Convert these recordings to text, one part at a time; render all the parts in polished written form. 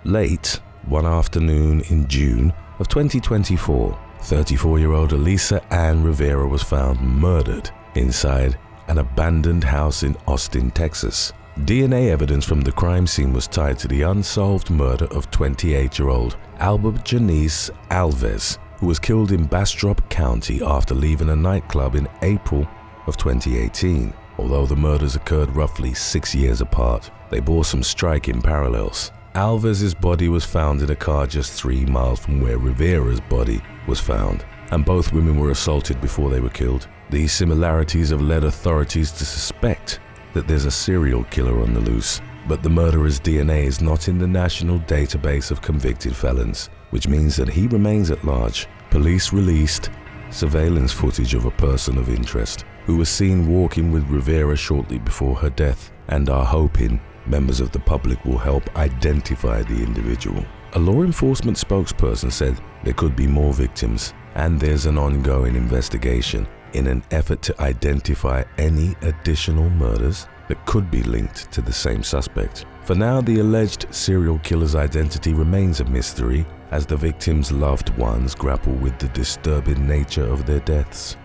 Late one afternoon in June of 2024, 34-year-old Alisa Rivera was found murdered inside an abandoned house in Austin, Texas. DNA evidence from the crime scene was tied to the unsolved murder of 28-year-old Albert Janice Alves, who was killed in Bastrop County after leaving a nightclub in April of 2018. Although the murders occurred roughly 6 years apart, they bore some striking parallels. Alves' body was found in a car just 3 miles from where Rivera's body was found, and both women were assaulted before they were killed. These similarities have led authorities to suspect that there's a serial killer on the loose, but the murderer's DNA is not in the national database of convicted felons, which means that he remains at large. Police released surveillance footage of a person of interest who was seen walking with Rivera shortly before her death, and are hoping members of the public will help identify the individual. A law enforcement spokesperson said there could be more victims, and there's an ongoing investigation in an effort to identify any additional murders that could be linked to the same suspect. For now, the alleged serial killer's identity remains a mystery as the victims' loved ones grapple with the disturbing nature of their deaths.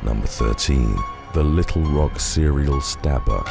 Number 13. The Little Rock serial stabber.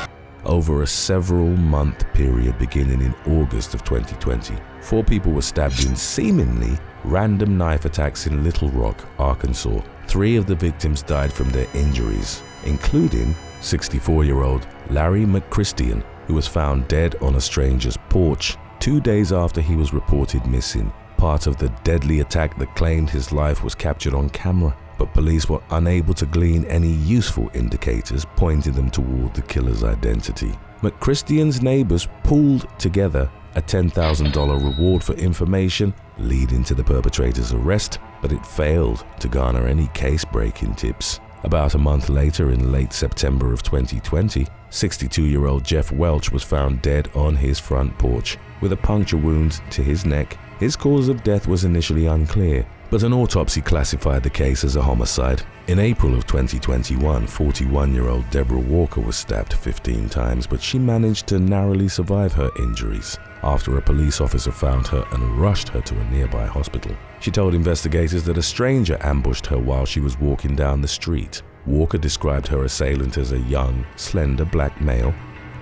Over a several-month period beginning in August of 2020, 4 people were stabbed in seemingly random knife attacks in Little Rock, Arkansas. 3 of the victims died from their injuries, including 64-year-old Larry McChristian, who was found dead on a stranger's porch 2 days after he was reported missing. Part of the deadly attack that claimed his life was captured on camera, but police were unable to glean any useful indicators pointing them toward the killer's identity. McChristian's neighbors pulled together a $10,000 reward for information leading to the perpetrator's arrest, but it failed to garner any case-breaking tips. About a month later, in late September of 2020, 62-year-old Jeff Welch was found dead on his front porch with a puncture wound to his neck. His cause of death was initially unclear, but an autopsy classified the case as a homicide. In April of 2021, 41-year-old Deborah Walker was stabbed 15 times, but she managed to narrowly survive her injuries after a police officer found her and rushed her to a nearby hospital. She told investigators that a stranger ambushed her while she was walking down the street. Walker described her assailant as a young, slender black male,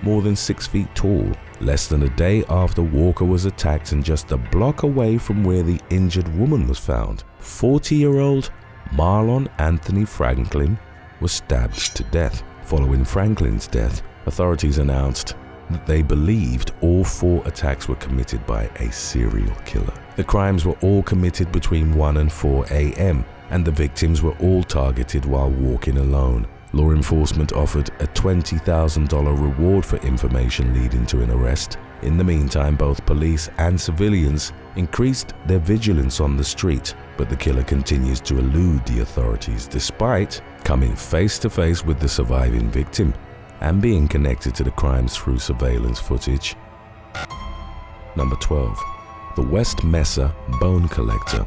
more than 6 feet tall. Less than a day after Walker was attacked and just a block away from where the injured woman was found, 40-year-old Marlon Anthony Franklin was stabbed to death. Following Franklin's death, authorities announced that they believed all 4 attacks were committed by a serial killer. The crimes were all committed between 1 and 4 a.m., and the victims were all targeted while walking alone. Law enforcement offered a $20,000 reward for information leading to an arrest. In the meantime, both police and civilians increased their vigilance on the street, but the killer continues to elude the authorities despite coming face to face with the surviving victim and being connected to the crimes through surveillance footage. Number 12. The West Mesa Bone Collector.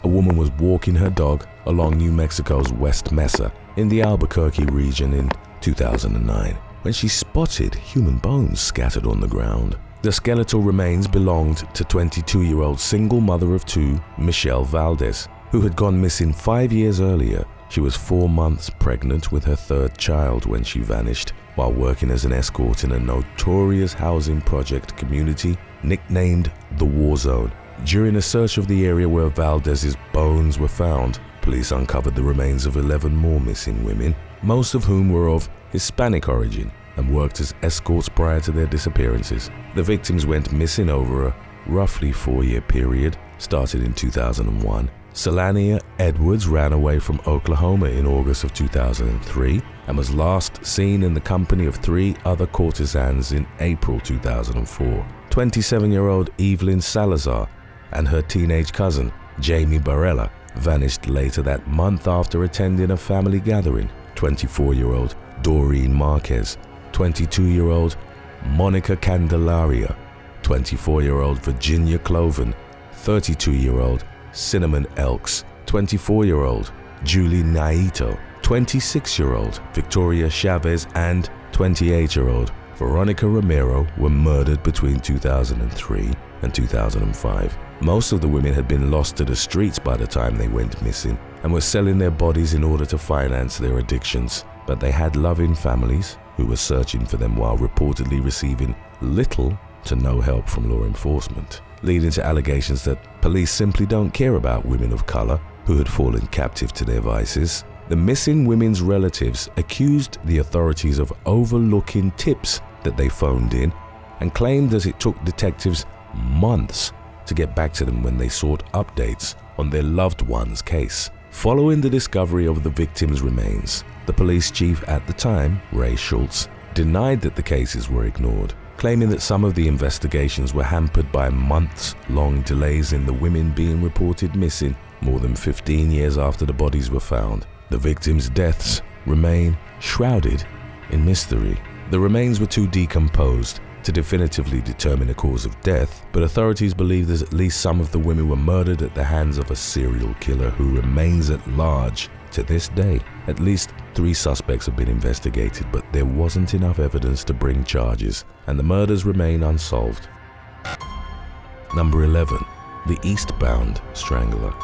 A woman was walking her dog along New Mexico's West Mesa in the Albuquerque region in 2009 when she spotted human bones scattered on the ground. The skeletal remains belonged to 22-year-old single mother of 2, Michelle Valdez, who had gone missing 5 years earlier. She was 4 months pregnant with her 3rd child when she vanished while working as an escort in a notorious housing project community nicknamed the War Zone. During a search of the area where Valdez's bones were found, police uncovered the remains of 11 more missing women, most of whom were of Hispanic origin and worked as escorts prior to their disappearances. The victims went missing over a roughly 4-year period, started in 2001. Selania Edwards ran away from Oklahoma in August of 2003 and was last seen in the company of 3 other courtesans in April 2004. 27-year-old Evelyn Salazar and her teenage cousin, Jamie Barella, vanished later that month after attending a family gathering. 24-year-old Doreen Marquez, 22-year-old Monica Candelaria, 24-year-old Virginia Cloven, 32-year-old Cinnamon Elks, 24-year-old Julie Naito, 26-year-old Victoria Chavez, and 28-year-old Veronica Romero were murdered between 2003 and 2005. Most of the women had been lost to the streets by the time they went missing and were selling their bodies in order to finance their addictions. But they had loving families who were searching for them while reportedly receiving little to no help from law enforcement, leading to allegations that police simply don't care about women of color who had fallen captive to their vices. The missing women's relatives accused the authorities of overlooking tips that they phoned in and claimed that it took detectives months to get back to them when they sought updates on their loved one's case. Following the discovery of the victims' remains, the police chief at the time, Ray Schultz, denied that the cases were ignored, claiming that some of the investigations were hampered by months-long delays in the women being reported missing more than 15 years after the bodies were found. The victims' deaths remain shrouded in mystery. The remains were too decomposed to definitively determine a cause of death, but authorities believe that at least some of the women were murdered at the hands of a serial killer who remains at large to this day. At least 3 suspects have been investigated, but there wasn't enough evidence to bring charges, and the murders remain unsolved. Number 11. The Eastbound Strangler.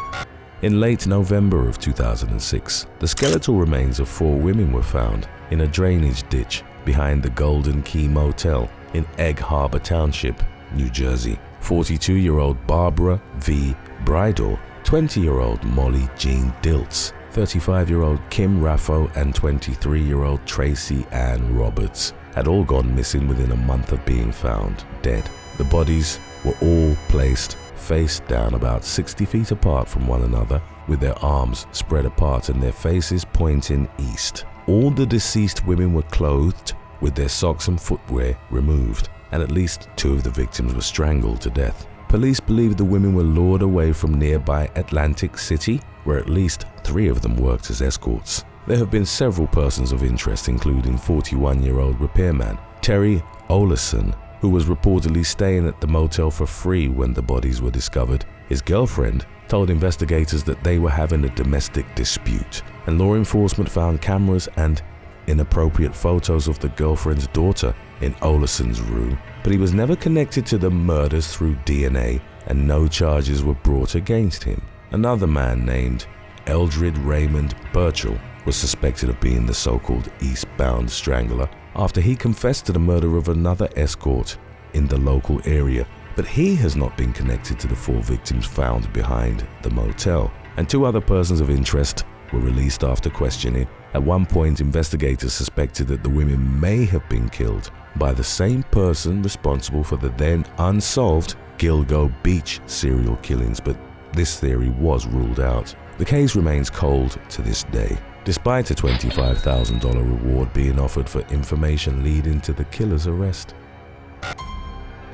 In late November of 2006, the skeletal remains of 4 women were found in a drainage ditch behind the Golden Key Motel in Egg Harbor Township, New Jersey. 42-year-old Barbara V. Bridle, 20-year-old Molly Jean Diltz, 35-year-old Kim Raffo, and 23-year-old Tracy Ann Roberts had all gone missing within a month of being found dead. The bodies were all placed face down about 60 feet apart from one another, with their arms spread apart and their faces pointing east. All the deceased women were clothed with their socks and footwear removed, and at least 2 of the victims were strangled to death. Police believe the women were lured away from nearby Atlantic City, where at least 3 of them worked as escorts. There have been several persons of interest, including 41-year-old repairman Terry Oleson, who was reportedly staying at the motel for free when the bodies were discovered. His girlfriend told investigators that they were having a domestic dispute, and law enforcement found cameras and inappropriate photos of the girlfriend's daughter in Oleson's room, but he was never connected to the murders through DNA, and no charges were brought against him. Another man named Eldred Raymond Burchell was suspected of being the so-called Eastbound Strangler after he confessed to the murder of another escort in the local area, but he has not been connected to the 4 victims found behind the motel, and 2 other persons of interest were released after questioning. At one point, investigators suspected that the women may have been killed by the same person responsible for the then unsolved Gilgo Beach serial killings, but this theory was ruled out. The case remains cold to this day, despite a $25,000 reward being offered for information leading to the killer's arrest.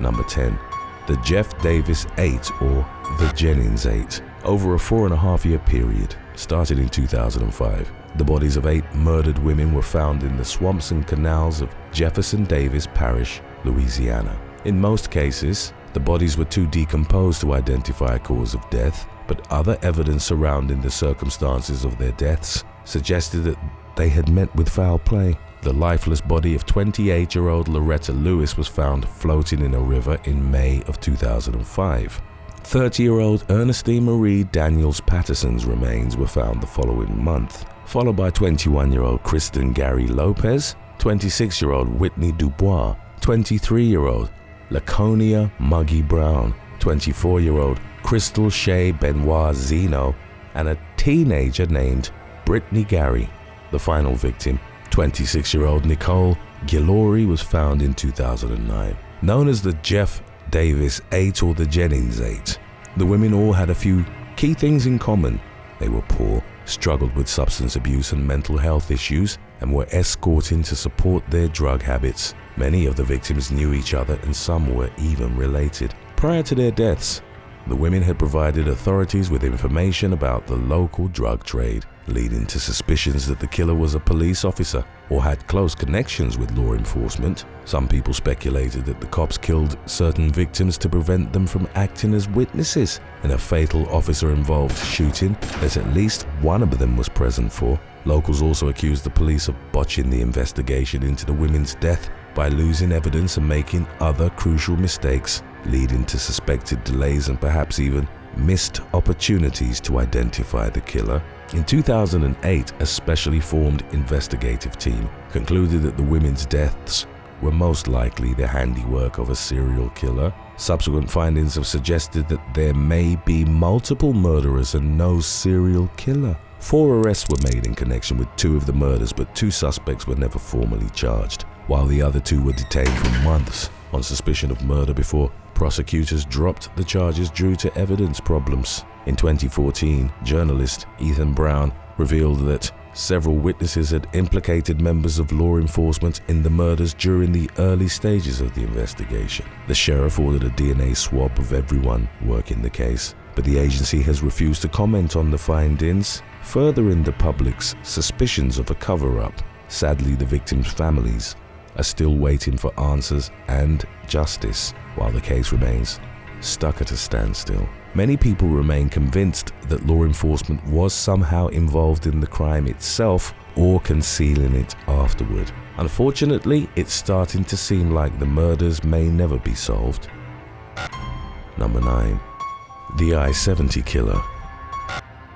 Number 10. The Jeff Davis 8, or the Jennings 8. Over a 4.5-year period, started in 2005, the bodies of 8 murdered women were found in the swamps and canals of Jefferson Davis Parish, Louisiana. In most cases, the bodies were too decomposed to identify a cause of death, but other evidence surrounding the circumstances of their deaths suggested that they had met with foul play. The lifeless body of 28-year-old Loretta Lewis was found floating in a river in May of 2005. 30-year-old Ernestine Marie Daniels Patterson's remains were found the following month, followed by 21-year-old Kristen Gary Lopez, 26-year-old Whitney Dubois, 23-year-old Laconia Muggy Brown, 24-year-old Crystal Shea Benoit Zeno, and a teenager named Brittany Gary. The final victim, 26-year-old Nicole Gillori, was found in 2009. Known as the Jeff Davis 8 or the Jennings 8, the women all had a few key things in common. They were poor, struggled with substance abuse and mental health issues, and were escorting to support their drug habits. Many of the victims knew each other, and some were even related. Prior to their deaths, the women had provided authorities with information about the local drug trade, leading to suspicions that the killer was a police officer or had close connections with law enforcement. Some people speculated that the cops killed certain victims to prevent them from acting as witnesses in a fatal officer-involved shooting that at least one of them was present for. Locals also accused the police of botching the investigation into the women's death by losing evidence and making other crucial mistakes, leading to suspected delays and perhaps even missed opportunities to identify the killer. In 2008, a specially formed investigative team concluded that the women's deaths were most likely the handiwork of a serial killer. Subsequent findings have suggested that there may be multiple murderers and no serial killer. 4 arrests were made in connection with 2 of the murders, but 2 suspects were never formally charged, while the other 2 were detained for months on suspicion of murder before prosecutors dropped the charges due to evidence problems. In 2014, journalist Ethan Brown revealed that several witnesses had implicated members of law enforcement in the murders during the early stages of the investigation. The sheriff ordered a DNA swab of everyone working the case, but the agency has refused to comment on the findings, furthering the public's suspicions of a cover-up. Sadly, the victims' families are still waiting for answers and justice, while the case remains stuck at a standstill. Many people remain convinced that law enforcement was somehow involved in the crime itself or concealing it afterward. Unfortunately, it's starting to seem like the murders may never be solved. Number 9. The I70 Killer.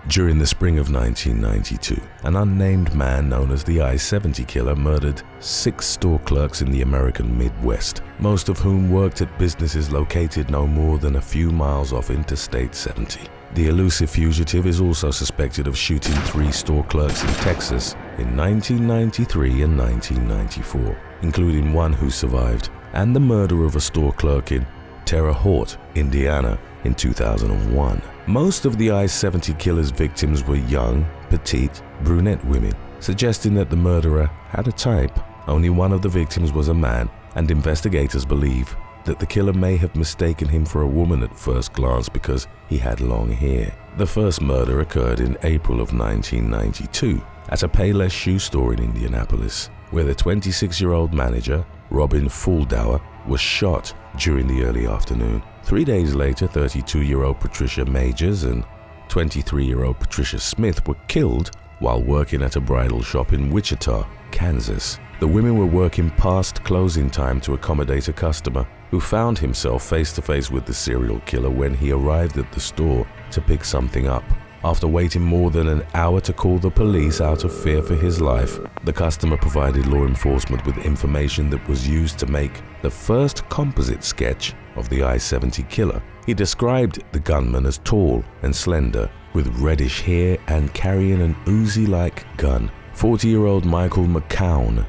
During the spring of 1992, an unnamed man known as the I70 Killer murdered 6 store clerks in the American Midwest, most of whom worked at businesses located no more than a few miles off Interstate 70. The elusive fugitive is also suspected of shooting 3 store clerks in Texas in 1993 and 1994, including one who survived, and the murder of a store clerk in Terre Haute, Indiana, in 2001. Most of the I70 Killer's victims were young, petite, brunette women, suggesting that the murderer had a type. Only one of the victims was a man, and investigators believe that the killer may have mistaken him for a woman at first glance because he had long hair. The first murder occurred in April of 1992 at a Payless shoe store in Indianapolis, where the 26-year-old manager, Robin Fuldauer, was shot during the early afternoon. 3 days later, 32-year-old Patricia Majors and 23-year-old Patricia Smith were killed while working at a bridal shop in Wichita, Kansas. The women were working past closing time to accommodate a customer who found himself face-to-face with the serial killer when he arrived at the store to pick something up. After waiting more than an hour to call the police out of fear for his life, the customer provided law enforcement with information that was used to make the first composite sketch of the I70 Killer. He described the gunman as tall and slender, with reddish hair and carrying an Uzi-like gun. 40-year-old Michael McCown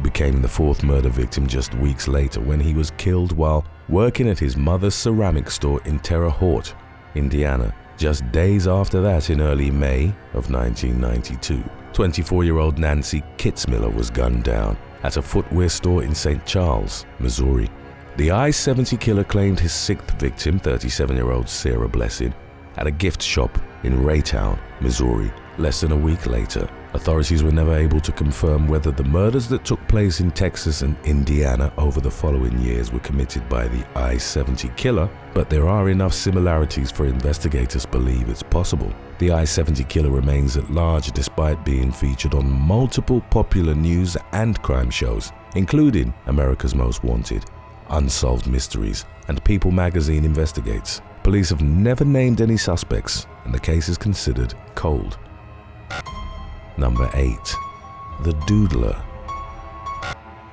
became the 4th murder victim just weeks later when he was killed while working at his mother's ceramic store in Terre Haute, Indiana. Just days after that, in early May of 1992, 24-year-old Nancy Kitzmiller was gunned down at a footwear store in St. Charles, Missouri. The I-70 Killer claimed his 6th victim, 37-year-old Sarah Blessing, at a gift shop in Raytown, Missouri, less than a week later. Authorities were never able to confirm whether the murders that took place in Texas and Indiana over the following years were committed by the I-70 Killer, but there are enough similarities for investigators to believe it's possible. The I-70 Killer remains at large despite being featured on multiple popular news and crime shows, including America's Most Wanted, Unsolved Mysteries, and People magazine investigates. Police have never named any suspects, and the case is considered cold. Number 8. The Doodler.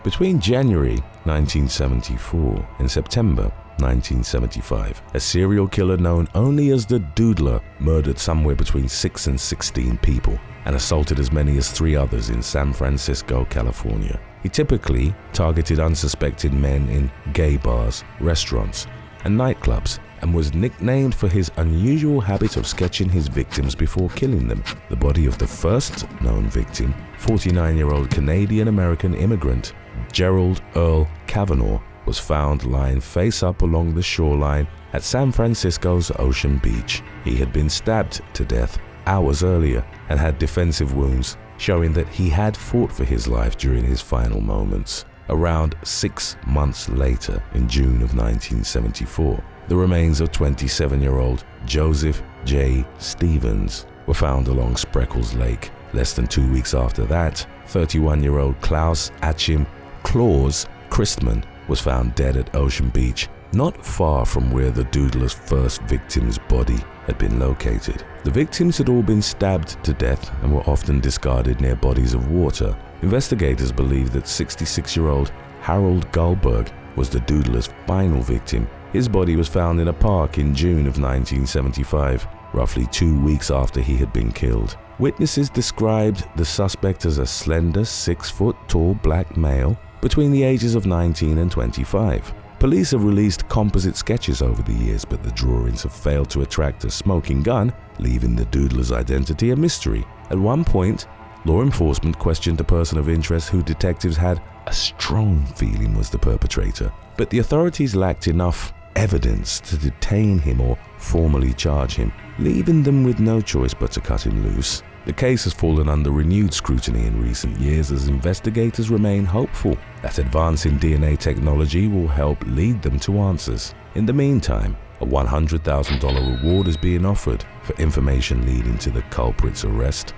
Between January 1974 and September 1975, a serial killer known only as the Doodler murdered somewhere between 6 and 16 people and assaulted as many as 3 others in San Francisco, California. He typically targeted unsuspecting men in gay bars, restaurants, and nightclubs, and was nicknamed for his unusual habit of sketching his victims before killing them. The body of the first known victim, 49-year-old Canadian-American immigrant Gerald Earl Kavanaugh, was found lying face-up along the shoreline at San Francisco's Ocean Beach. He had been stabbed to death hours earlier and had defensive wounds, showing that he had fought for his life during his final moments. Around 6 months later, in June of 1974, the remains of 27-year-old Joseph J. Stevens were found along Spreckles Lake. Less than 2 weeks after that, 31-year-old Klaus Achim Claus Christman was found dead at Ocean Beach, not far from where the Doodler's first victim's body had been located. The victims had all been stabbed to death and were often discarded near bodies of water. Investigators believe that 66-year-old Harold Gullberg was the Doodler's final victim. His body was found in a park in June of 1975, roughly 2 weeks after he had been killed. Witnesses described the suspect as a slender, 6-foot-tall black male between the ages of 19 and 25. Police have released composite sketches over the years, but the drawings have failed to attract a smoking gun, leaving the Doodler's identity a mystery. At one point, law enforcement questioned a person of interest who detectives had a strong feeling was the perpetrator, but the authorities lacked enough evidence to detain him or formally charge him, leaving them with no choice but to cut him loose. The case has fallen under renewed scrutiny in recent years as investigators remain hopeful that advancing DNA technology will help lead them to answers. In the meantime, a $100,000 reward is being offered for information leading to the culprit's arrest.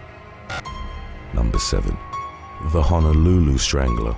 Number 7. The Honolulu Strangler.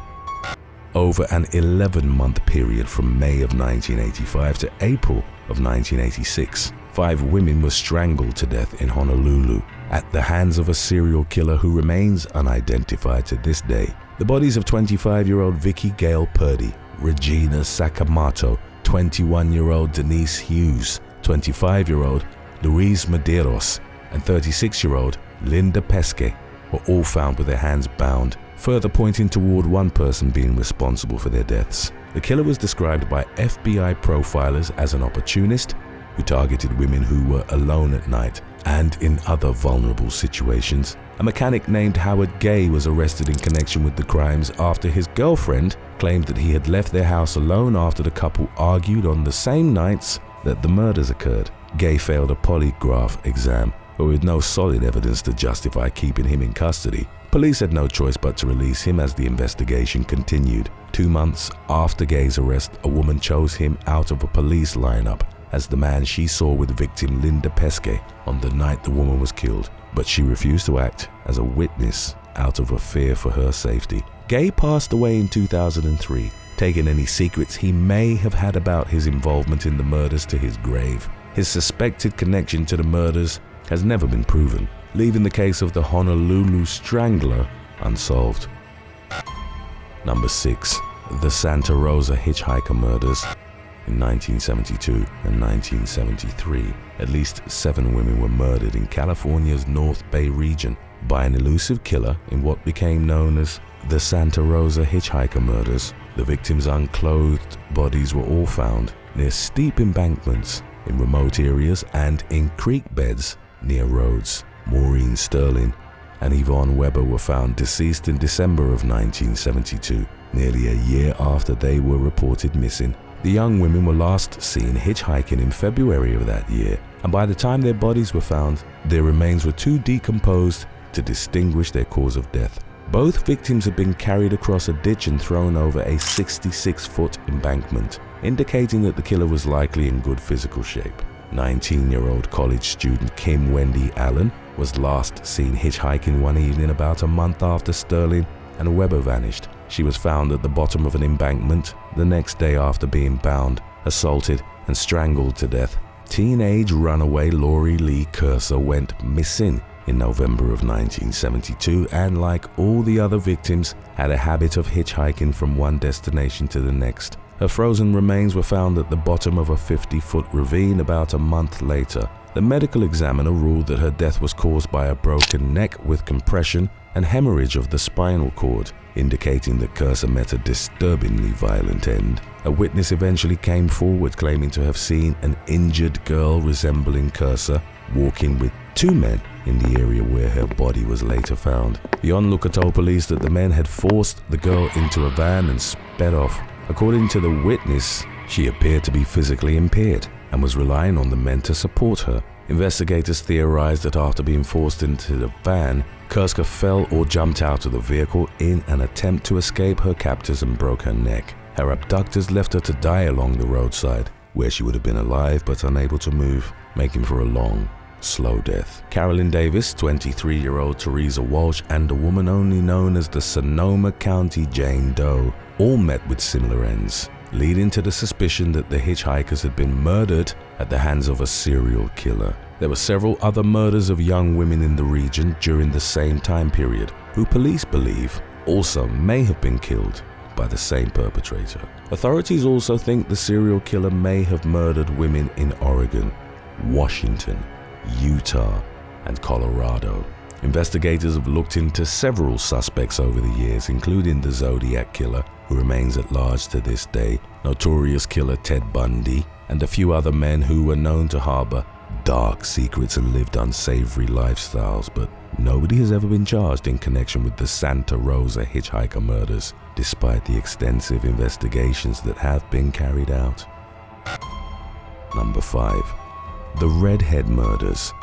Over an 11-month period from May of 1985 to April of 1986, 5 women were strangled to death in Honolulu at the hands of a serial killer who remains unidentified to this day. The bodies of 25-year-old Vicky Gail Purdy, Regina Sakamoto, 21-year-old Denise Hughes, 25-year-old Luis Medeiros, and 36-year-old Linda Pesce were all found with their hands bound, further pointing toward one person being responsible for their deaths. The killer was described by FBI profilers as an opportunist who targeted women who were alone at night and in other vulnerable situations. A mechanic named Howard Gay was arrested in connection with the crimes after his girlfriend claimed that he had left their house alone after the couple argued on the same nights that the murders occurred. Gay failed a polygraph exam, but with no solid evidence to justify keeping him in custody. Police had no choice but to release him as the investigation continued. 2 months after Gay's arrest, a woman chose him out of a police lineup as the man she saw with victim Linda Pesce on the night the woman was killed, but she refused to act as a witness out of a fear for her safety. Gay passed away in 2003, taking any secrets he may have had about his involvement in the murders to his grave. His suspected connection to the murders has never been proven, leaving the case of the Honolulu Strangler unsolved. Number 6. The Santa Rosa Hitchhiker Murders. In 1972 and 1973, at least 7 women were murdered in California's North Bay region by an elusive killer in what became known as the Santa Rosa Hitchhiker Murders. The victims' unclothed bodies were all found near steep embankments, in remote areas, and in creek beds near roads. Maureen Sterling and Yvonne Weber were found deceased in December of 1972, nearly a year after they were reported missing. The young women were last seen hitchhiking in February of that year, and by the time their bodies were found, their remains were too decomposed to distinguish their cause of death. Both victims had been carried across a ditch and thrown over a 66-foot embankment, indicating that the killer was likely in good physical shape. 19-year-old college student Kim Wendy Allen was last seen hitchhiking one evening about a month after Sterling and Weber vanished. She was found at the bottom of an embankment the next day after being bound, assaulted, and strangled to death. Teenage runaway Lori Lee Cursor went missing in November of 1972 and, like all the other victims, had a habit of hitchhiking from one destination to the next. Her frozen remains were found at the bottom of a 50-foot ravine about a month later. The medical examiner ruled that her death was caused by a broken neck with compression and hemorrhage of the spinal cord, indicating that Cursor met a disturbingly violent end. A witness eventually came forward claiming to have seen an injured girl resembling Cursor walking with 2 men in the area where her body was later found. The onlooker told police that the men had forced the girl into a van and sped off. According to the witness, she appeared to be physically impaired and was relying on the men to support her. Investigators theorized that after being forced into the van, Cursor fell or jumped out of the vehicle in an attempt to escape her captors and broke her neck. Her abductors left her to die along the roadside, where she would have been alive but unable to move, making for a long slow death. Carolyn Davis, 23-year-old Teresa Walsh, and a woman only known as the Sonoma County Jane Doe all met with similar ends, leading to the suspicion that the Hitchhikers had been murdered at the hands of a serial killer. There were several other murders of young women in the region during the same time period, who police believe also may have been killed by the same perpetrator. Authorities also think the serial killer may have murdered women in Oregon, Washington, Utah, and Colorado. Investigators have looked into several suspects over the years, including the Zodiac Killer, who remains at large to this day, notorious killer Ted Bundy, and a few other men who were known to harbor dark secrets and lived unsavory lifestyles, but nobody has ever been charged in connection with the Santa Rosa hitchhiker murders, despite the extensive investigations that have been carried out. Number 5. The Redhead Murders.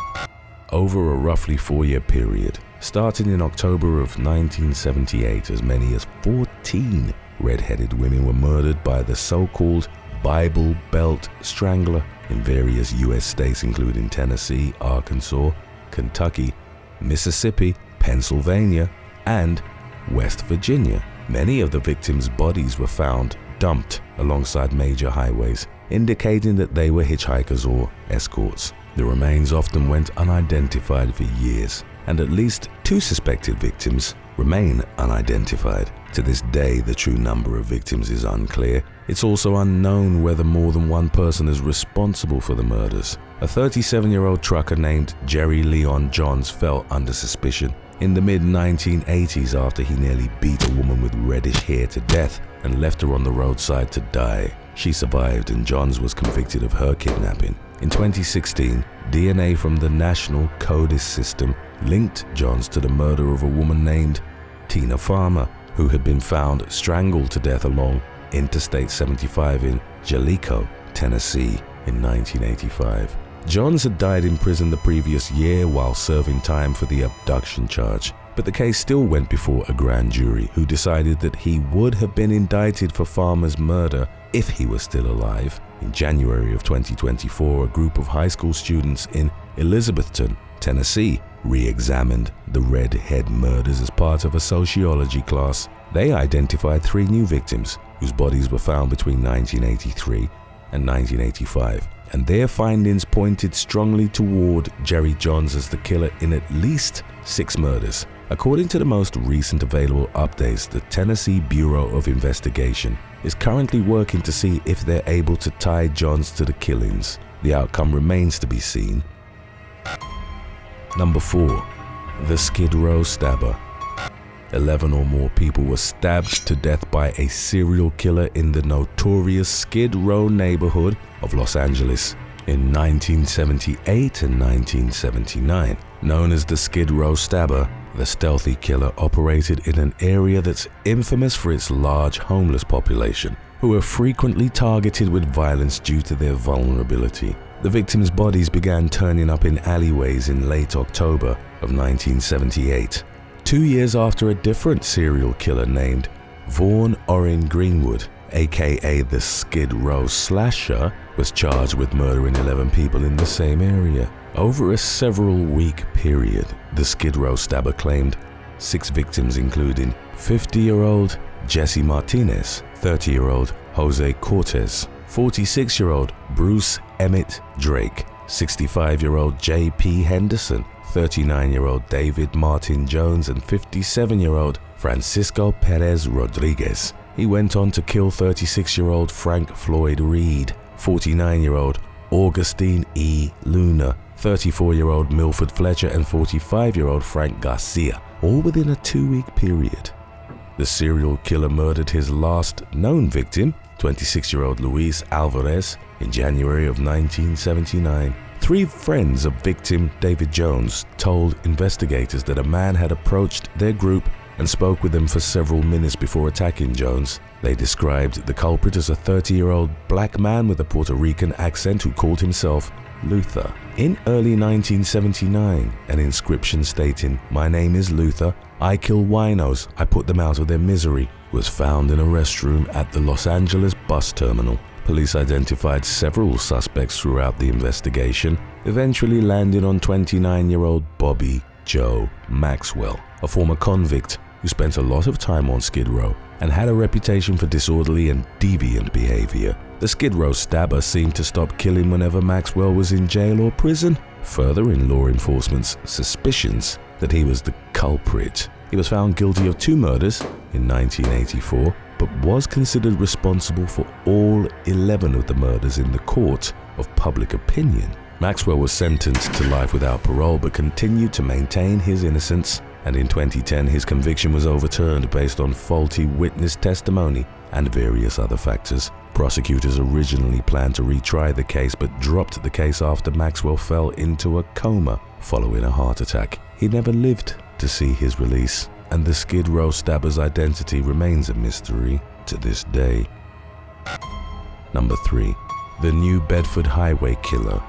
Over a roughly 4-year period, starting in October of 1978, as many as 14 red-headed women were murdered by the so-called Bible Belt Strangler in various U.S. states including Tennessee, Arkansas, Kentucky, Mississippi, Pennsylvania, and West Virginia. Many of the victims' bodies were found dumped alongside major highways, indicating that they were hitchhikers or escorts. The remains often went unidentified for years, and at least 2 suspected victims remain unidentified. To this day, the true number of victims is unclear. It's also unknown whether more than one person is responsible for the murders. A 37-year-old trucker named Jerry Leon Johns fell under suspicion in the mid-1980s after he nearly beat a woman with reddish hair to death and left her on the roadside to die. She survived, and Johns was convicted of her kidnapping. In 2016, DNA from the National CODIS system linked Johns to the murder of a woman named Tina Farmer, who had been found strangled to death along Interstate 75 in Jellicoe, Tennessee in 1985. Johns had died in prison the previous year while serving time for the abduction charge, but the case still went before a grand jury who decided that he would have been indicted for Farmer's murder if he was still alive. In January of 2024, a group of high school students in Elizabethton, Tennessee, re-examined the Redhead Murders as part of a sociology class. They identified 3 new victims whose bodies were found between 1983 and 1985, and their findings pointed strongly toward Jerry Johns as the killer in at least 6 murders. According to the most recent available updates, the Tennessee Bureau of Investigation is currently working to see if they're able to tie Johns to the killings. The outcome remains to be seen. Number 4. The Skid Row Stabber. 11 or more people were stabbed to death by a serial killer in the notorious Skid Row neighborhood of Los Angeles in 1978 and 1979. Known as the Skid Row Stabber, the stealthy killer operated in an area that's infamous for its large homeless population, who are frequently targeted with violence due to their vulnerability. The victims' bodies began turning up in alleyways in late October of 1978, 2 years after a different serial killer named Vaughn Orrin Greenwood, aka the Skid Row Slasher, was charged with murdering 11 people in the same area. Over a several-week period, the Skid Row Stabber claimed 6 victims, including 50-year-old Jesse Martinez, 30-year-old Jose Cortez, 46-year-old Bruce Emmett Drake, 65-year-old J.P. Henderson, 39-year-old David Martin Jones, and 57-year-old Francisco Perez Rodriguez. He went on to kill 36-year-old Frank Floyd Reed, 49-year-old Augustine E. Luna, 34-year-old Milford Fletcher, and 45-year-old Frank Garcia, all within a 2-week period. The serial killer murdered his last known victim, 26-year-old Luis Alvarez, in January of 1979. 3 friends of victim David Jones told investigators that a man had approached their group and spoke with them for several minutes before attacking Jones. They described the culprit as a 30-year-old black man with a Puerto Rican accent who called himself Luther. In early 1979, an inscription stating, "My name is Luther, I kill winos, I put them out of their misery," was found in a restroom at the Los Angeles bus terminal. Police identified several suspects throughout the investigation, eventually landing on 29-year-old Bobby Joe Maxwell, a former convict who spent a lot of time on Skid Row and had a reputation for disorderly and deviant behavior. The Skid Row stabber seemed to stop killing whenever Maxwell was in jail or prison, furthering law enforcement's suspicions that he was the culprit. He was found guilty of 2 murders in 1984, but was considered responsible for all 11 of the murders in the court of public opinion. Maxwell was sentenced to life without parole but continued to maintain his innocence, and in 2010 his conviction was overturned based on faulty witness testimony and various other factors. Prosecutors originally planned to retry the case but dropped the case after Maxwell fell into a coma following a heart attack. He never lived to see his release, and the Skid Row stabber's identity remains a mystery to this day. Number 3. The New Bedford Highway Killer.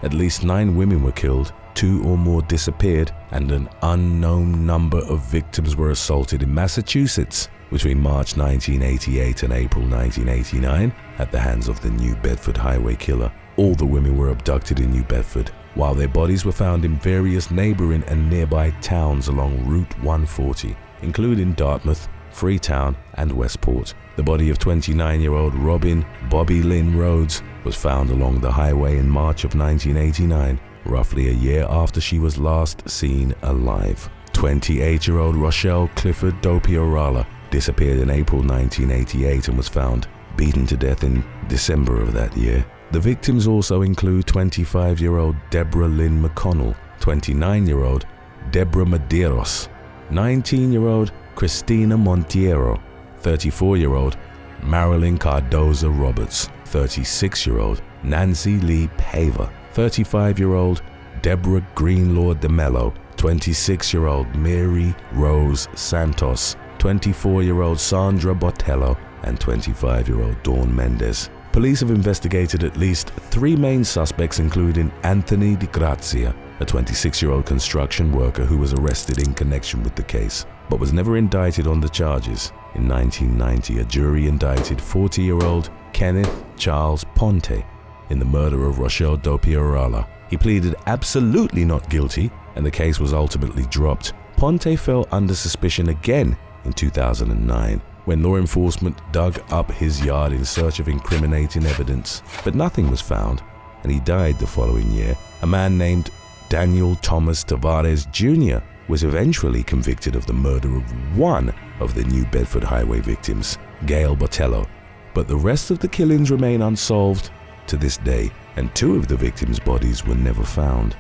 At least 9 women were killed, 2 or more disappeared, and an unknown number of victims were assaulted in Massachusetts between March 1988 and April 1989 at the hands of the New Bedford Highway Killer. All the women were abducted in New Bedford, while their bodies were found in various neighboring and nearby towns along Route 140, including Dartmouth, Freetown, and Westport. The body of 29-year-old Robin Bobby Lynn Rhodes was found along the highway in March of 1989, roughly a year after she was last seen alive. 28-year-old Rochelle Clifford Dopiorala disappeared in April 1988 and was found beaten to death in December of that year. The victims also include 25-year-old Deborah Lynn McConnell, 29-year-old Deborah Medeiros, 19-year-old Christina Montiero, 34-year-old Marilyn Cardoza Roberts, 36-year-old Nancy Lee Paver, 35-year-old Deborah Greenlaw DeMello, 26-year-old Mary Rose Santos, 24-year-old Sandra Botello, and 25-year-old Dawn Mendez. Police have investigated at least 3 main suspects, including Anthony Di Grazia, a 26-year-old construction worker who was arrested in connection with the case, but was never indicted on the charges. In 1990, a jury indicted 40-year-old Kenneth Charles Ponte in the murder of Rochelle Dopiorala. He pleaded absolutely not guilty, and the case was ultimately dropped. Ponte fell under suspicion again in 2009, when law enforcement dug up his yard in search of incriminating evidence, but nothing was found, and he died the following year. A man named Daniel Thomas Tavares Jr. was eventually convicted of the murder of one of the New Bedford Highway victims, Gail Botello, but the rest of the killings remain unsolved to this day, and 2 of the victims' bodies were never found.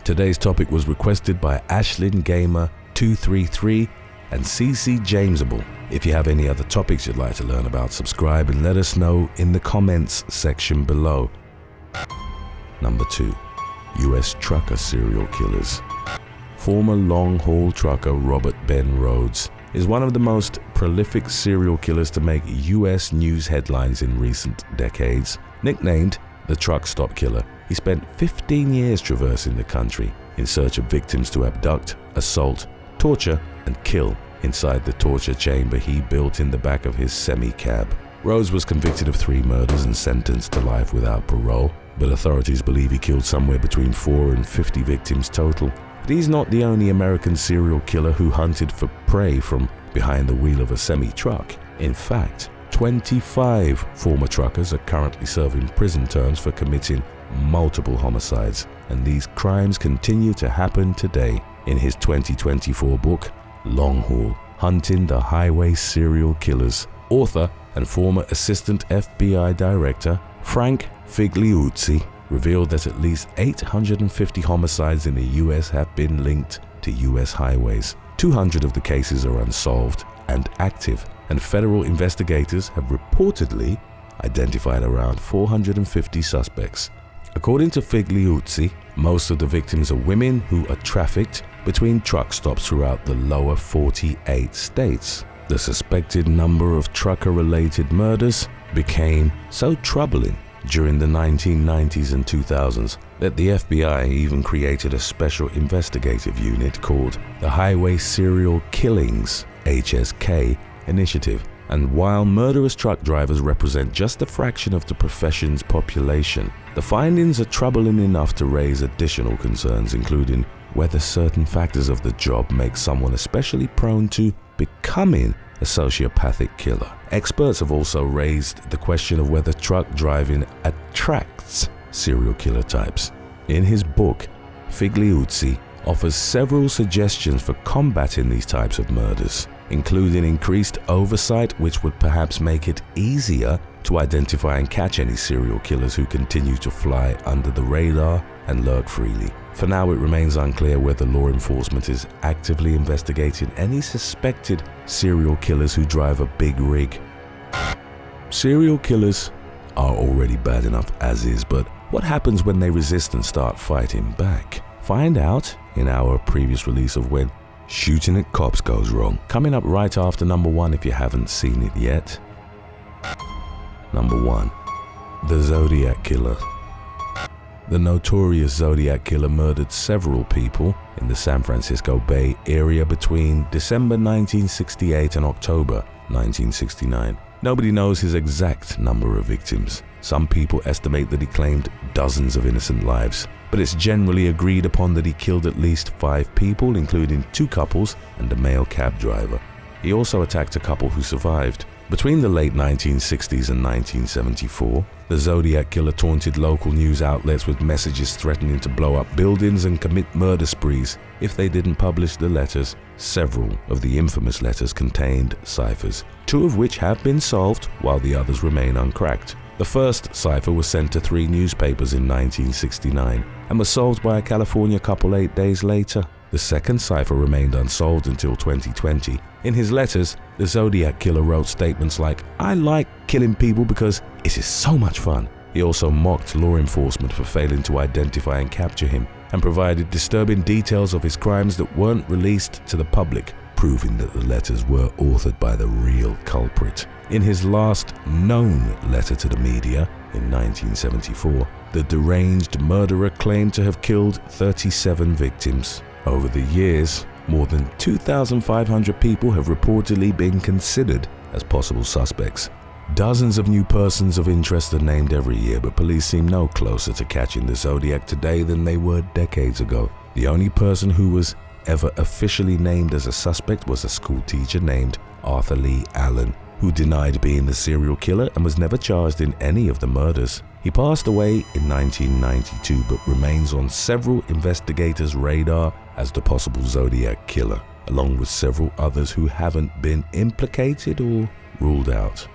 Today's topic was requested by Ashlyn Gamer 233 and CC Jamesable. If you have any other topics you'd like to learn about, subscribe and let us know in the comments section below. Number 2. US trucker serial killers. Former long-haul trucker Robert Ben Rhodes is one of the most prolific serial killers to make US news headlines in recent decades. Nicknamed the Truck Stop Killer, he spent 15 years traversing the country in search of victims to abduct, assault, torture, and kill inside the torture chamber he built in the back of his semi-cab. Rhodes was convicted of 3 murders and sentenced to life without parole, but authorities believe he killed somewhere between 4 and 50 victims total. But he's not the only American serial killer who hunted for prey from behind the wheel of a semi-truck. In fact, 25 former truckers are currently serving prison terms for committing multiple homicides, and these crimes continue to happen today. In his 2024 book, Long Haul: Hunting the Highway Serial Killers, author and former assistant FBI director Frank Figliuzzi revealed that at least 850 homicides in the US have been linked to US highways. 200 of the cases are unsolved and active, and federal investigators have reportedly identified around 450 suspects. According to Figliuzzi, most of the victims are women who are trafficked between truck stops throughout the lower 48 states. The suspected number of trucker-related murders became so troubling during the 1990s and 2000s that the FBI even created a special investigative unit called the Highway Serial Killings (HSK) Initiative And while murderous truck drivers represent just a fraction of the profession's population, the findings are troubling enough to raise additional concerns, including whether certain factors of the job make someone especially prone to becoming a sociopathic killer. Experts have also raised the question of whether truck driving attracts serial killer types. In his book, Figliuzzi offers several suggestions for combating these types of murders, including increased oversight, which would perhaps make it easier to identify and catch any serial killers who continue to fly under the radar and lurk freely. For now, it remains unclear whether law enforcement is actively investigating any suspected serial killers who drive a big rig. Serial killers are already bad enough as is, but what happens when they resist and start fighting back? Find out in our previous release of when shooting at cops goes wrong. Coming up right after number 1 if you haven't seen it yet. Number 1. The Zodiac Killer. The notorious Zodiac Killer murdered several people in the San Francisco Bay Area between December 1968 and October 1969. Nobody knows his exact number of victims. Some people estimate that he claimed dozens of innocent lives, but it's generally agreed upon that he killed at least 5 people, including 2 couples and a male cab driver. He also attacked a couple who survived. Between the late 1960s and 1974, the Zodiac Killer taunted local news outlets with messages threatening to blow up buildings and commit murder sprees if they didn't publish the letters. Several of the infamous letters contained ciphers, 2 of which have been solved while the others remain uncracked. The first cipher was sent to 3 newspapers in 1969 and was solved by a California couple 8 days later. The second cipher remained unsolved until 2020. In his letters, the Zodiac Killer wrote statements like, "I like killing people because it is so much fun." He also mocked law enforcement for failing to identify and capture him, and provided disturbing details of his crimes that weren't released to the public, proving that the letters were authored by the real culprit. In his last known letter to the media in 1974, the deranged murderer claimed to have killed 37 victims. Over the years, more than 2,500 people have reportedly been considered as possible suspects. Dozens of new persons of interest are named every year, but police seem no closer to catching the Zodiac today than they were decades ago. The only person who was ever officially named as a suspect was a school teacher named Arthur Lee Allen, who denied being the serial killer and was never charged in any of the murders. He passed away in 1992, but remains on several investigators' radar as the possible Zodiac Killer, along with several others who haven't been implicated or ruled out.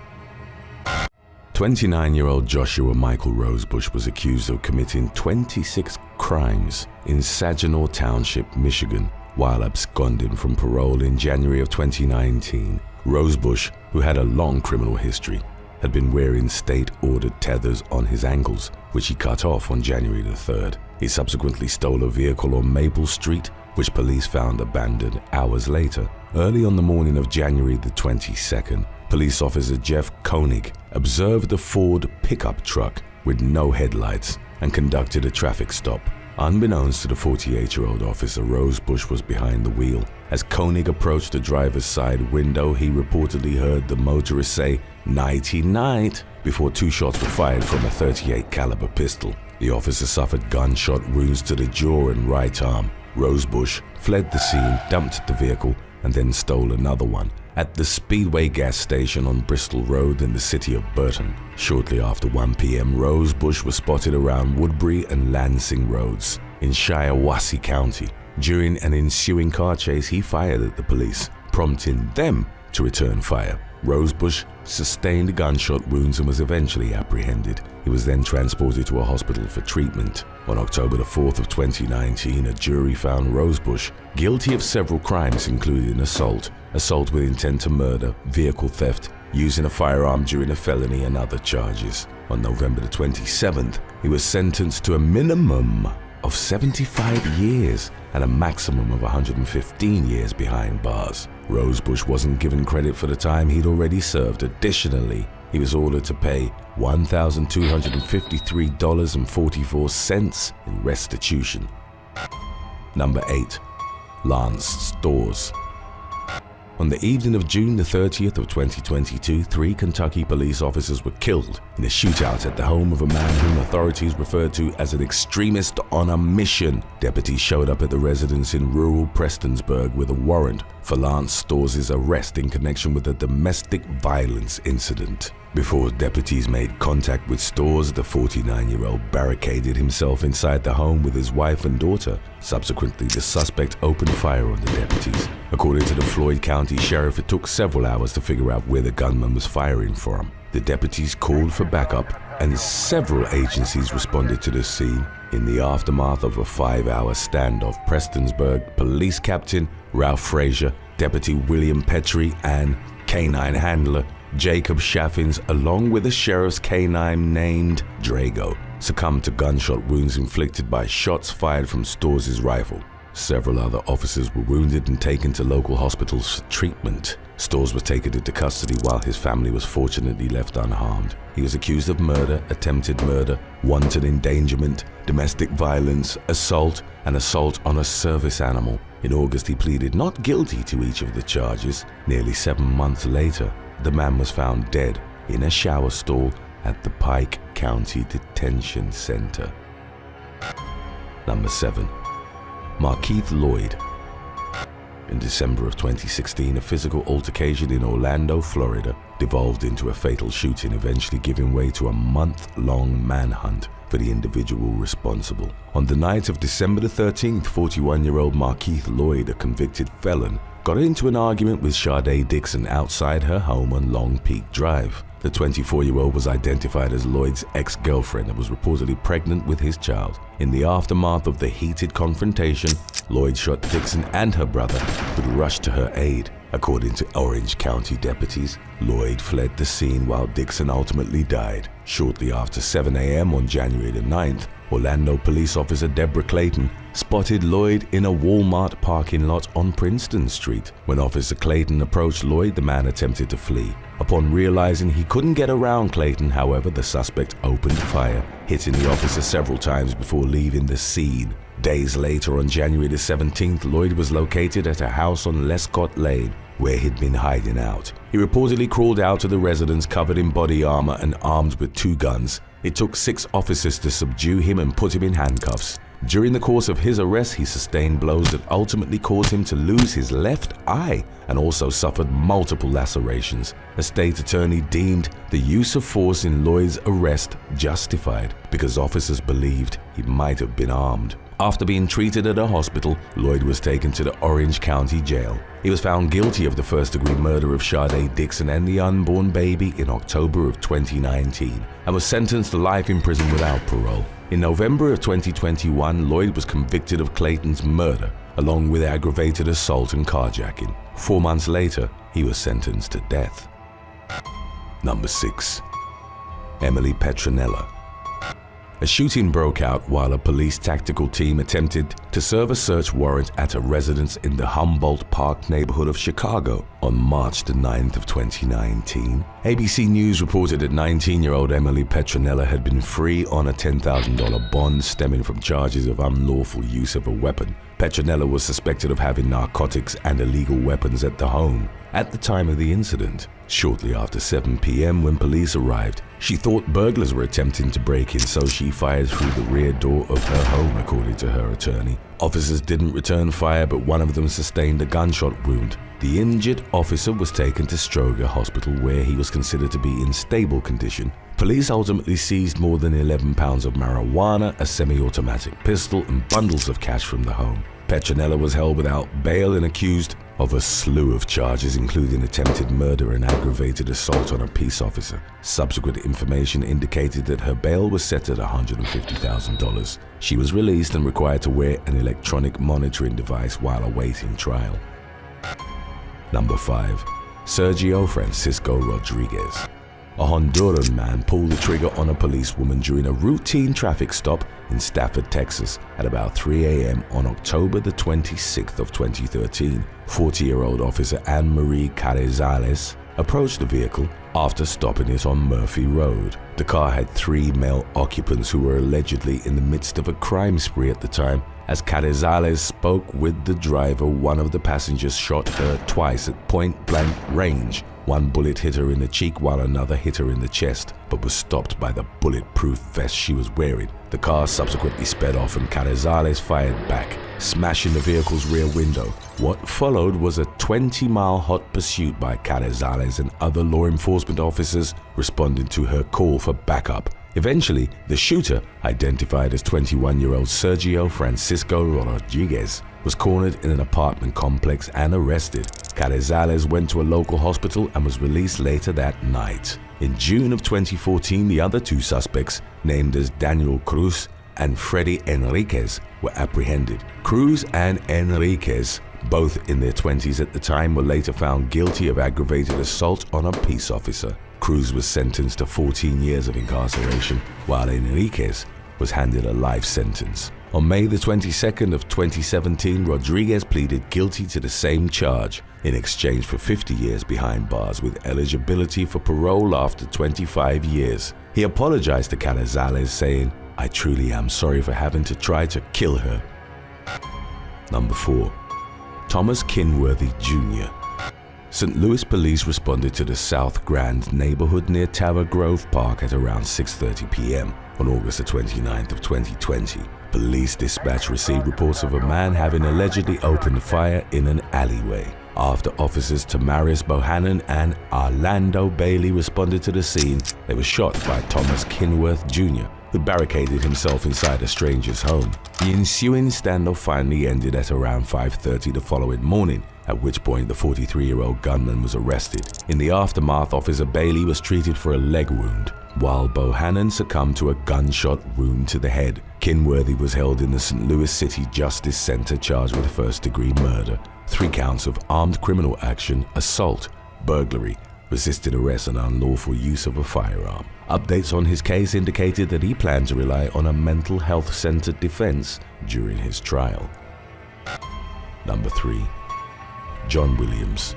29-year-old Joshua Michael Rosebush was accused of committing 26 crimes in Saginaw Township, Michigan, while absconding from parole in January of 2019. Rosebush, who had a long criminal history, had been wearing state-ordered tethers on his ankles, which he cut off on January the 3rd. He subsequently stole a vehicle on Maple Street, which police found abandoned hours later. Early on the morning of January the 22nd, police officer Jeff Koenig observed a Ford pickup truck with no headlights and conducted a traffic stop. Unbeknownst to the 48-year-old officer, Rosebush was behind the wheel. As Koenig approached the driver's side window, he reportedly heard the motorist say, "Nighty night," before 2 shots were fired from a .38 caliber pistol. The officer suffered gunshot wounds to the jaw and right arm. Rosebush fled the scene, dumped the vehicle, and then stole another one at the Speedway gas station on Bristol Road in the city of Burton. Shortly after 1 p.m., Rosebush was spotted around Woodbury and Lansing Roads in Shiawassee County. During an ensuing car chase, he fired at the police, prompting them to return fire. Rosebush sustained gunshot wounds and was eventually apprehended. He was then transported to a hospital for treatment. On October the 4th of 2019, a jury found Rosebush guilty of several crimes, including assault with intent to murder, vehicle theft, using a firearm during a felony, and other charges. On November the 27th, he was sentenced to a minimum of 75 years and a maximum of 115 years behind bars. Rosebush wasn't given credit for the time he'd already served. Additionally, he was ordered to pay $1,253.44 in restitution. Number 8. Lance Storrs. On the evening of June the 30th of 2022, 3 Kentucky police officers were killed in a shootout at the home of a man whom authorities referred to as an extremist on a mission. Deputies showed up at the residence in rural Prestonsburg with a warrant for Lance Storrs' arrest in connection with a domestic violence incident. Before deputies made contact with Storrs, the 49-year-old barricaded himself inside the home with his wife and daughter. Subsequently, the suspect opened fire on the deputies. According to the Floyd County Sheriff, it took several hours to figure out where the gunman was firing from. The deputies called for backup, and several agencies responded to the scene. In the aftermath of a 5-hour standoff, Prestonsburg Police Captain Ralph Frazier, Deputy William Petrie, and canine handler Jacob Chaffins, along with a sheriff's canine named Drago, succumbed to gunshot wounds inflicted by shots fired from Storrs' rifle. Several other officers were wounded and taken to local hospitals for treatment. Storrs was taken into custody while his family was fortunately left unharmed. He was accused of murder, attempted murder, wanton endangerment, domestic violence, assault, and assault on a service animal. In August, he pleaded not guilty to each of the charges. Nearly 7 months later, the man was found dead in a shower stall at the Pike County Detention Center. Number 7. Markeith Lloyd. In December of 2016, a physical altercation in Orlando, Florida, devolved into a fatal shooting, eventually giving way to a month-long manhunt for the individual responsible. On the night of December the 13th, 41-year-old Markeith Lloyd, a convicted felon, got into an argument with Sade Dixon outside her home on Long Peak Drive. The 24-year-old was identified as Lloyd's ex-girlfriend and was reportedly pregnant with his child. In the aftermath of the heated confrontation, Lloyd shot Dixon and her brother, but rushed to her aid. According to Orange County deputies, Lloyd fled the scene while Dixon ultimately died. Shortly after 7 a.m. on January the 9th, Orlando police officer Deborah Clayton spotted Lloyd in a Walmart parking lot on Princeton Street. When Officer Clayton approached Lloyd, the man attempted to flee. Upon realizing he couldn't get around Clayton, however, the suspect opened fire, hitting the officer several times before leaving the scene. Days later, on January the 17th, Lloyd was located at a house on Lescott Lane, where he'd been hiding out. He reportedly crawled out to the residence covered in body armor and armed with 2 guns. It took 6 officers to subdue him and put him in handcuffs. During the course of his arrest, he sustained blows that ultimately caused him to lose his left eye and also suffered multiple lacerations. A state attorney deemed the use of force in Lloyd's arrest justified because officers believed he might have been armed. After being treated at a hospital, Lloyd was taken to the Orange County Jail. He was found guilty of the first-degree murder of Sade Dixon and the unborn baby in October of 2019 and was sentenced to life in prison without parole. In November of 2021, Lloyd was convicted of Clayton's murder, along with aggravated assault and carjacking. 4 months later, he was sentenced to death. Number 6. Emily Petronella. A shooting broke out while a police tactical team attempted to serve a search warrant at a residence in the Humboldt Park neighborhood of Chicago on March the 9th of 2019. ABC News reported that 19-year-old Emily Petronella had been free on a $10,000 bond stemming from charges of unlawful use of a weapon. Petronella was suspected of having narcotics and illegal weapons at the home at the time of the incident. Shortly after 7 p.m. when police arrived, she thought burglars were attempting to break in, so she fired through the rear door of her home, according to her attorney. Officers didn't return fire, but one of them sustained a gunshot wound. The injured officer was taken to Stroger Hospital, where he was considered to be in stable condition. Police ultimately seized more than 11 pounds of marijuana, a semi-automatic pistol, and bundles of cash from the home. Petronella was held without bail and accused of a slew of charges, including attempted murder and aggravated assault on a peace officer. Subsequent information indicated that her bail was set at $150,000. She was released and required to wear an electronic monitoring device while awaiting trial. Number 5. Sergio Francisco Rodriguez. A Honduran man pulled the trigger on a policewoman during a routine traffic stop in Stafford, Texas at about 3 a.m. on October the 26th of 2013. 40-year-old officer Anne-Marie Carrizales approached the vehicle after stopping it on Murphy Road. The car had 3 male occupants who were allegedly in the midst of a crime spree at the time As Carrizales spoke with the driver, one of the passengers shot her twice at point-blank range. One bullet hit her in the cheek while another hit her in the chest, but was stopped by the bulletproof vest she was wearing. The car subsequently sped off and Carrizales fired back, smashing the vehicle's rear window. What followed was a 20-mile hot pursuit by Carrizales and other law enforcement officers responding to her call for backup. Eventually, the shooter, identified as 21-year-old Sergio Francisco Rodriguez, was cornered in an apartment complex and arrested. Carrizales went to a local hospital and was released later that night. In June of 2014, the other two suspects, named as Daniel Cruz and Freddy Enriquez, were apprehended. Cruz and Enriquez, both in their 20s at the time, were later found guilty of aggravated assault on a peace officer. Cruz was sentenced to 14 years of incarceration, while Enriquez was handed a life sentence. On May the 22nd of 2017, Rodriguez pleaded guilty to the same charge in exchange for 50 years behind bars with eligibility for parole after 25 years. He apologized to Carrizales, saying, "I truly am sorry for having to try to kill her." Number 4. Thomas Kinworthy Jr. St. Louis police responded to the South Grand neighborhood near Tower Grove Park at around 6:30 p.m. on August the 29th of 2020. Police dispatch received reports of a man having allegedly opened fire in an alleyway. After officers Tamaris Bohannon and Orlando Bailey responded to the scene, they were shot by Thomas Kinworth Jr., who barricaded himself inside a stranger's home. The ensuing standoff finally ended at around 5:30 the following morning, at which point the 43-year-old gunman was arrested. In the aftermath, Officer Bailey was treated for a leg wound, while Bohannon succumbed to a gunshot wound to the head. Kinworthy was held in the St. Louis City Justice Center charged with first-degree murder, 3 counts of armed criminal action, assault, burglary, resisted arrest and unlawful use of a firearm. Updates on his case indicated that he planned to rely on a mental health-centered defense during his trial. Number 3. John Williams.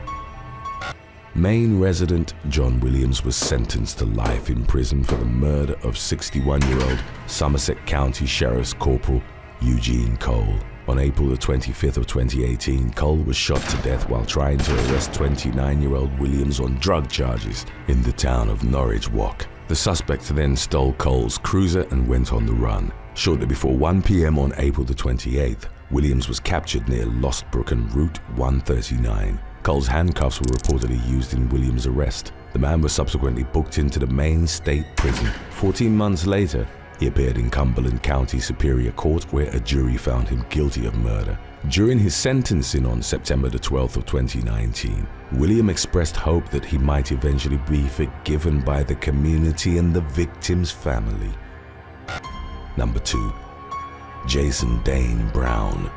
Maine resident John Williams was sentenced to life in prison for the murder of 61-year-old Somerset County Sheriff's Corporal Eugene Cole. On April the 25th of 2018, Cole was shot to death while trying to arrest 29-year-old Williams on drug charges in the town of Norwich Walk. The suspect then stole Cole's cruiser and went on the run. Shortly before 1 p.m. on April the 28th, Williams was captured near Lostbrook and Route 139. Cole's handcuffs were reportedly used in Williams' arrest. The man was subsequently booked into the Maine State Prison. 14 months later, he appeared in Cumberland County Superior Court, where a jury found him guilty of murder. During his sentencing on September the 12th of 2019, William expressed hope that he might eventually be forgiven by the community and the victim's family. Number 2. Jason Dane Brown.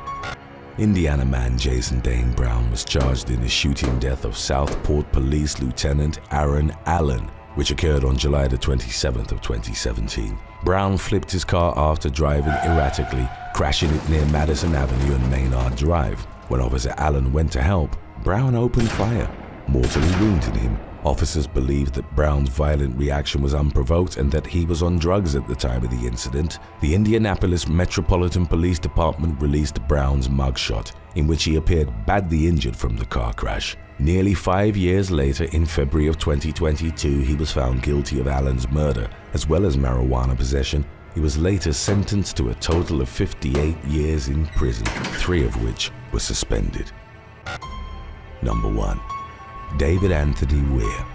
Indiana man Jason Dane Brown was charged in the shooting death of Southport Police Lieutenant Aaron Allen, which occurred on July the 27th of 2017. Brown flipped his car after driving erratically, crashing it near Madison Avenue and Maynard Drive. When Officer Allen went to help, Brown opened fire, mortally wounding him. Officers believed that Brown's violent reaction was unprovoked and that he was on drugs at the time of the incident. The Indianapolis Metropolitan Police Department released Brown's mugshot, in which he appeared badly injured from the car crash. Nearly 5 years later, in February of 2022, he was found guilty of Allen's murder, as well as marijuana possession. He was later sentenced to a total of 58 years in prison, 3 of which were suspended. Number 1. David Anthony Weir.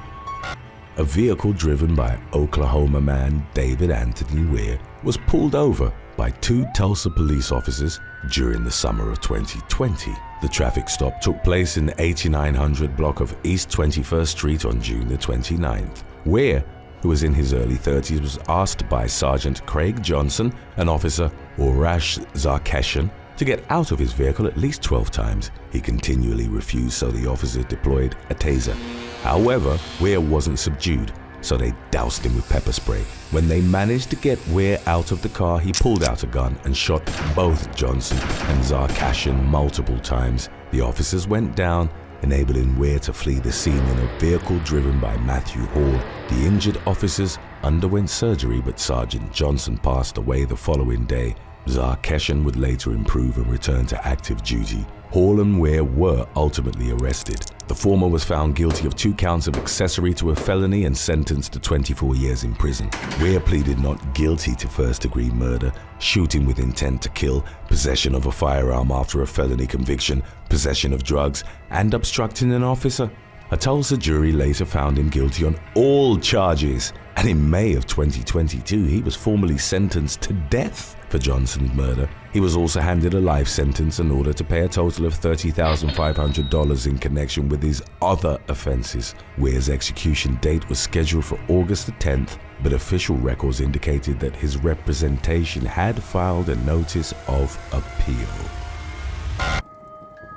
A vehicle driven by Oklahoma man David Anthony Weir was pulled over by 2 Tulsa police officers during the summer of 2020. The traffic stop took place in the 8900 block of East 21st Street on June the 29th. Weir, who was in his early 30s, was asked by Sergeant Craig Johnson and Officer Orash Zarkeshan to get out of his vehicle at least 12 times. He continually refused, so the officer deployed a taser. However, Weir wasn't subdued, so they doused him with pepper spray. When they managed to get Weir out of the car, he pulled out a gun and shot both Johnson and Zarkeshan multiple times. The officers went down enabling Weir to flee the scene in a vehicle driven by Matthew Hall. The injured officers underwent surgery, but Sergeant Johnson passed away the following day. Zarkeshan would later improve and return to active duty. Hall and Weir were ultimately arrested. The former was found guilty of 2 counts of accessory to a felony and sentenced to 24 years in prison. Weir pleaded not guilty to first-degree murder, shooting with intent to kill, possession of a firearm after a felony conviction, possession of drugs, and obstructing an officer. A Tulsa jury later found him guilty on all charges, and in May of 2022, he was formally sentenced to death for Johnson's murder. He was also handed a life sentence in order to pay a total of $30,500 in connection with his other offenses. Weir's execution date was scheduled for August the 10th, but official records indicated that his representation had filed a notice of appeal.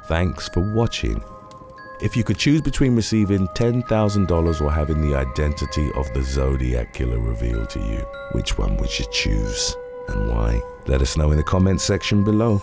Thanks for watching. If you could choose between receiving $10,000 or having the identity of the Zodiac Killer revealed to you, which one would you choose and why? Let us know in the comments section below.